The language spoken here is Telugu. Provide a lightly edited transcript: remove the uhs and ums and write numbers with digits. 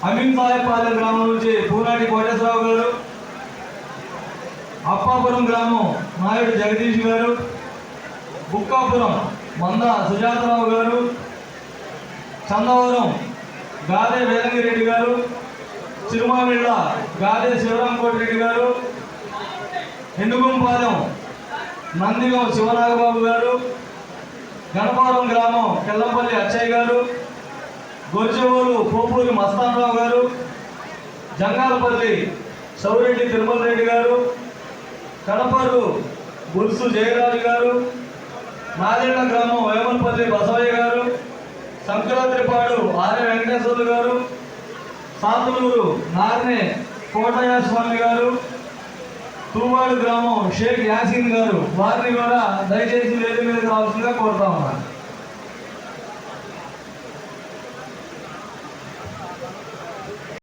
అమీన్సాయపాలెం గ్రామం నుంచి పూనాటి కోటేశ్వరరావు గారు, అప్పాపురం గ్రామం నాయుడు జగదీష్ గారు, బుక్కాపురం మంద సుజాతరావు గారు, చందవరం గాదే వేలంగిరెడ్డి గారు, చిరుమామిళ్ళ గాదే శివరాంకోటిరెడ్డి గారు, ఎండుగుంపాలెం నందిగం శివనాగబాబు గారు, గణపారం గ్రామం కెల్లంపల్లి అచ్చయ్య గారు, గొర్జవోలు పోపూరి మస్తానరావు గారు, జంగాలపల్లి సౌరెడ్డి తిరుమల రెడ్డి గారు, కడపరు బుల్సు జయరాజు గారు, నాదేళ్ల గ్రామం వేమలపల్లి బసవయ్య గారు, సంక్రాంతిపాడు ఆర్య వెంకటేశ్వర్లు గారు, సాతులూరు నార్నే కోటయ్య స్వామి గారు, తూవాడు గ్రామం షేక్ యాసీన్ గారు, వారిని కూడా దయచేసి వేదిక మీద రావాల్సిందిగా కోరుతా ఉన్నారు.